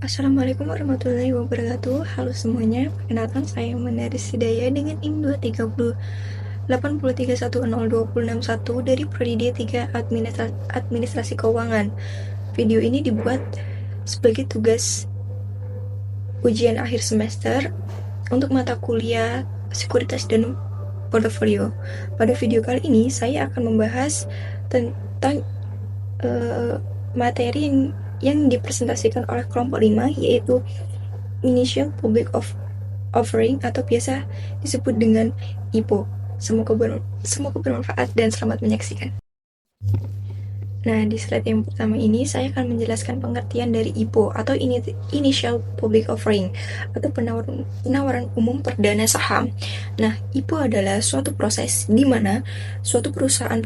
Assalamualaikum warahmatullahi wabarakatuh. Halo semuanya, perkenalkan saya Menaris Hidayah dengan NIM 230 83102061 dari Prodi D3 Administrasi Keuangan. Video ini dibuat sebagai tugas ujian akhir semester untuk mata kuliah Sekuritas dan Portofolio. Pada video kali ini saya akan membahas tentang materi yang dipresentasikan oleh kelompok 5, yaitu Initial Public Offering atau biasa disebut dengan IPO. Semoga bermanfaat dan selamat menyaksikan. Nah, di slide yang pertama ini saya akan menjelaskan pengertian dari IPO atau Initial Public Offering atau penawaran umum perdana saham. Nah, IPO adalah suatu proses di mana suatu perusahaan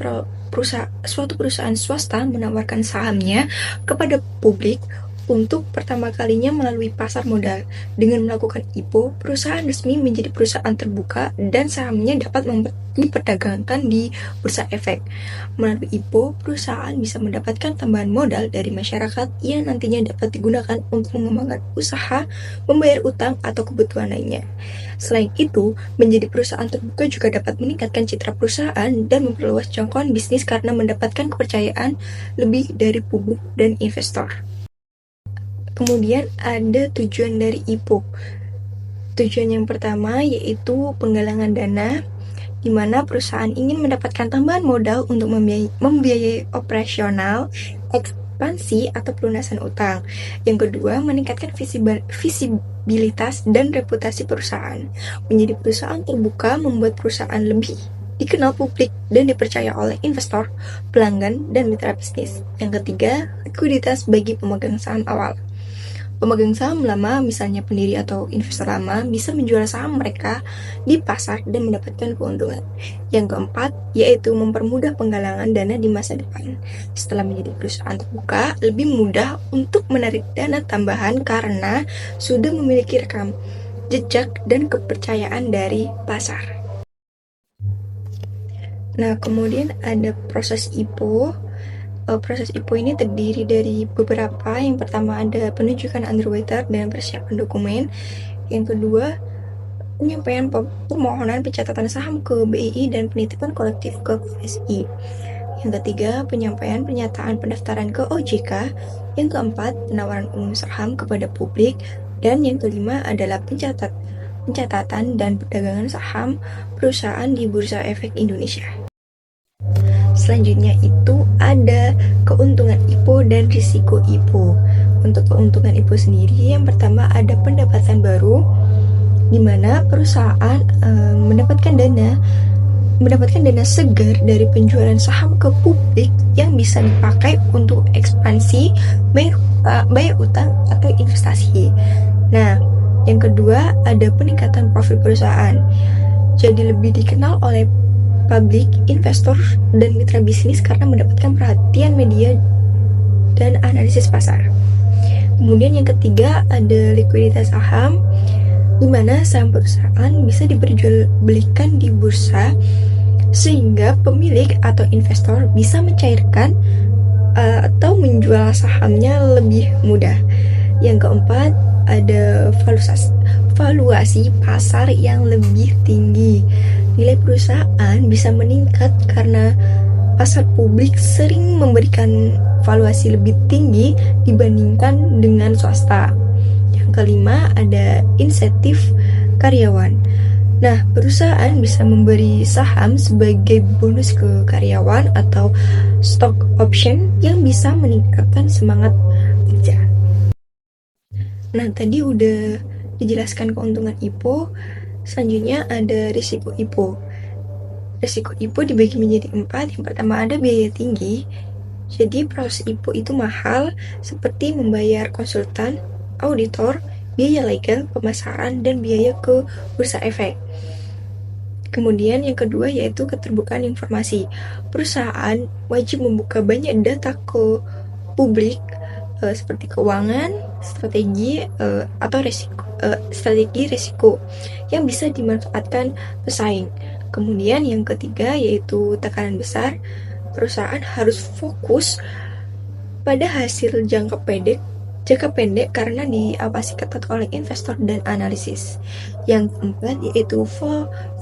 swasta menawarkan sahamnya kepada publik untuk pertama kalinya melalui pasar modal. Dengan melakukan IPO, perusahaan resmi menjadi perusahaan terbuka dan sahamnya dapat diperdagangkan di bursa efek. Melalui IPO, perusahaan bisa mendapatkan tambahan modal dari masyarakat yang nantinya dapat digunakan untuk mengembangkan usaha, membayar utang, atau kebutuhan lainnya. Selain itu, menjadi perusahaan terbuka juga dapat meningkatkan citra perusahaan dan memperluas jangkauan bisnis karena mendapatkan kepercayaan lebih dari publik dan investor. Kemudian ada tujuan dari IPO. Tujuan yang pertama yaitu penggalangan dana, di mana perusahaan ingin mendapatkan tambahan modal untuk membiayai operasional, ekspansi, atau pelunasan utang. Yang kedua, meningkatkan visibilitas dan reputasi perusahaan. Menjadi perusahaan terbuka membuat perusahaan lebih dikenal publik dan dipercaya oleh investor, pelanggan, dan mitra bisnis. Yang ketiga, likuiditas bagi pemegang saham awal. Pemegang saham lama, misalnya pendiri atau investor lama, bisa menjual saham mereka di pasar dan mendapatkan keuntungan. Yang keempat, yaitu mempermudah penggalangan dana di masa depan. Setelah menjadi perusahaan terbuka, lebih mudah untuk menarik dana tambahan karena sudah memiliki rekam jejak dan kepercayaan dari pasar. Nah, kemudian ada proses IPO. Proses IPO ini terdiri dari beberapa. Yang pertama ada penunjukan underwriter dan persiapan dokumen. Yang kedua, penyampaian permohonan pencatatan saham ke BI dan penitipan kolektif ke KSI. Yang ketiga, penyampaian pernyataan pendaftaran ke OJK. Yang keempat, penawaran umum saham kepada publik. Dan yang kelima adalah pencatatan dan perdagangan saham perusahaan di Bursa Efek Indonesia. Selanjutnya itu ada keuntungan IPO dan risiko IPO. Untuk keuntungan IPO sendiri, yang pertama ada pendapatan baru, di mana perusahaan mendapatkan dana segar dari penjualan saham ke publik yang bisa dipakai untuk ekspansi, bayar utang, atau investasi. Nah, yang kedua ada peningkatan profil perusahaan. Jadi lebih dikenal oleh publik, investor, dan mitra bisnis karena mendapatkan perhatian media dan analisis pasar. Kemudian yang ketiga ada likuiditas saham, di mana saham perusahaan bisa diperjualbelikan di bursa sehingga pemilik atau investor bisa mencairkan atau menjual sahamnya lebih mudah. Yang keempat ada valuasi pasar yang lebih tinggi. Nilai perusahaan bisa meningkat karena pasar publik sering memberikan valuasi lebih tinggi dibandingkan dengan swasta. Yang kelima ada insentif karyawan. Nah, perusahaan bisa memberi saham sebagai bonus ke karyawan atau stock option yang bisa meningkatkan semangat kerja. Nah, tadi udah dijelaskan keuntungan IPO. Selanjutnya ada risiko IPO. Risiko IPO dibagi menjadi 4. Yang pertama ada biaya tinggi. Jadi proses IPO itu mahal, seperti membayar konsultan, auditor, biaya legal, pemasaran, dan biaya ke bursa efek. Kemudian yang kedua yaitu keterbukaan informasi. Perusahaan wajib membuka banyak data ke publik seperti keuangan, strategi risiko yang bisa dimanfaatkan pesaing. Kemudian yang ketiga yaitu tekanan besar. Perusahaan harus fokus pada hasil jangka pendek jangka pendek karena diawasi ketat oleh investor dan analisis. Yang keempat yaitu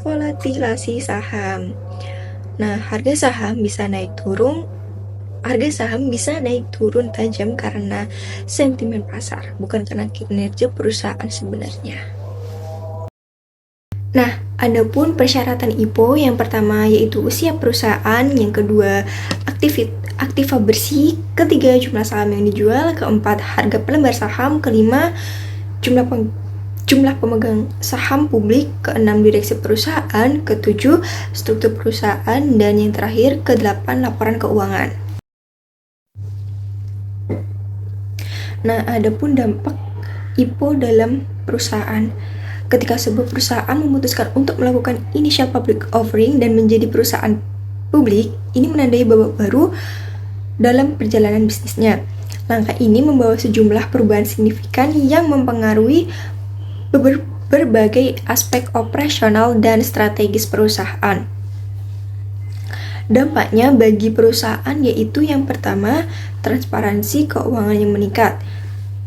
volatilasi saham. Nah, harga saham bisa naik turun tajam karena sentimen pasar, bukan karena kinerja perusahaan sebenarnya. Nah, adapun persyaratan IPO, yang pertama yaitu usia perusahaan, yang kedua aktiva bersih, ketiga jumlah saham yang dijual, keempat harga per lembar saham, kelima jumlah pemegang saham publik, keenam direksi perusahaan, ketujuh struktur perusahaan, dan yang terakhir kedelapan laporan keuangan. Nah, adapun dampak IPO dalam perusahaan. Ketika sebuah perusahaan memutuskan untuk melakukan initial public offering dan menjadi perusahaan publik, ini menandai babak baru dalam perjalanan bisnisnya. Langkah ini membawa sejumlah perubahan signifikan yang mempengaruhi berbagai aspek operasional dan strategis perusahaan. Dampaknya bagi perusahaan yaitu yang pertama, transparansi keuangan yang meningkat.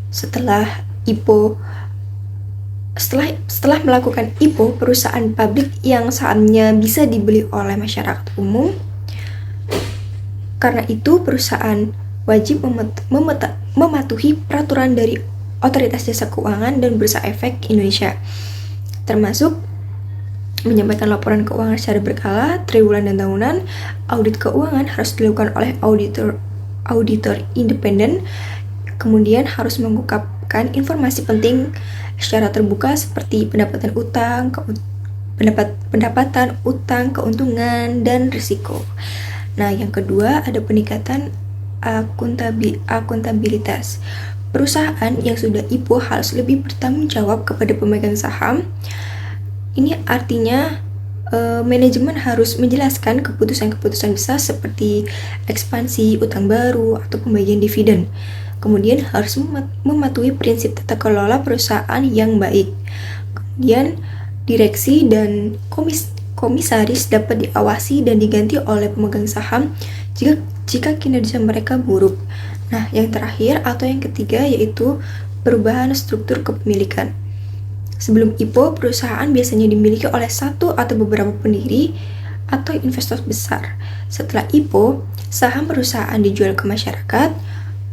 Setelah melakukan IPO, perusahaan publik yang sahamnya bisa dibeli oleh masyarakat umum. Karena itu, perusahaan wajib mematuhi peraturan dari Otoritas Jasa Keuangan dan Bursa Efek Indonesia, termasuk menyampaikan laporan keuangan secara berkala, triwulan dan tahunan. Audit keuangan harus dilakukan oleh auditor independen. Kemudian harus mengungkapkan informasi penting secara terbuka seperti pendapatan utang, keuntungan, dan risiko. Nah, yang kedua ada peningkatan akuntabilitas. Perusahaan yang sudah IPO harus lebih bertanggung jawab kepada pemegang saham. Ini artinya manajemen harus menjelaskan keputusan-keputusan besar seperti ekspansi, utang baru, atau pembagian dividen. Kemudian harus mematuhi prinsip tata kelola perusahaan yang baik. Kemudian direksi dan komisaris dapat diawasi dan diganti oleh pemegang saham jika kinerja mereka buruk. Nah, yang terakhir atau yang ketiga yaitu perubahan struktur kepemilikan. Sebelum IPO, perusahaan biasanya dimiliki oleh satu atau beberapa pendiri atau investor besar. Setelah IPO, saham perusahaan dijual ke masyarakat,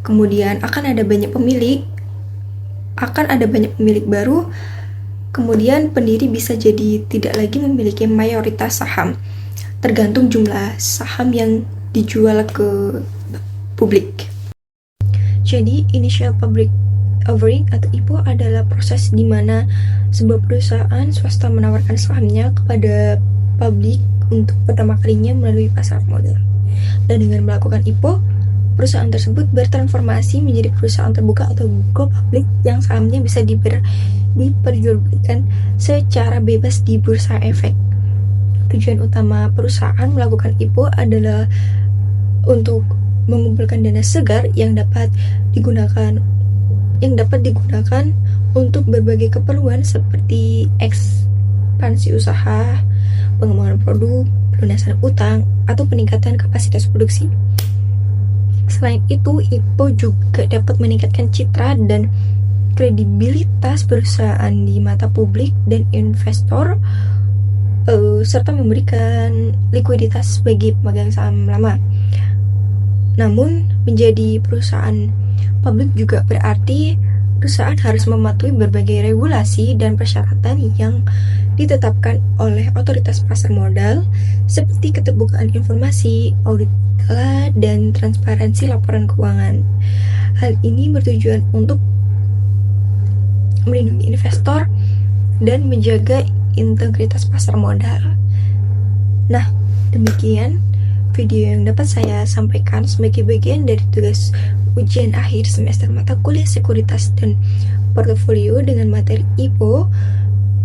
kemudian akan ada banyak pemilik baru, kemudian pendiri bisa jadi tidak lagi memiliki mayoritas saham, tergantung jumlah saham yang dijual ke publik. Jadi, initial public offering atau IPO adalah proses di mana sebuah perusahaan swasta menawarkan sahamnya kepada publik untuk pertama kalinya melalui pasar modal. Dan dengan melakukan IPO, perusahaan tersebut bertransformasi menjadi perusahaan terbuka atau go public yang sahamnya bisa diperjualbelikan secara bebas di bursa efek. Tujuan utama perusahaan melakukan IPO adalah untuk mengumpulkan dana segar yang dapat digunakan untuk berbagai keperluan seperti ekspansi usaha, pengembangan produk, pelunasan utang, atau peningkatan kapasitas produksi. Selain itu, IPO juga dapat meningkatkan citra dan kredibilitas perusahaan di mata publik dan investor, serta memberikan likuiditas bagi pemegang saham lama. Namun, menjadi perusahaan publik juga berarti perusahaan harus mematuhi berbagai regulasi dan persyaratan yang ditetapkan oleh otoritas pasar modal seperti keterbukaan informasi, audit berkala, dan transparansi laporan keuangan. Hal ini bertujuan untuk melindungi investor dan menjaga integritas pasar modal. Nah, demikian video yang dapat saya sampaikan sebagai bagian dari tugas ujian akhir semester mata kuliah sekuritas dan portofolio dengan materi IPO.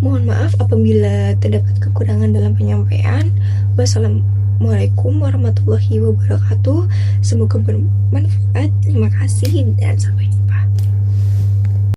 Mohon maaf apabila terdapat kekurangan dalam penyampaian. Wassalamualaikum warahmatullahi wabarakatuh. Semoga bermanfaat. Terima kasih dan sampai jumpa.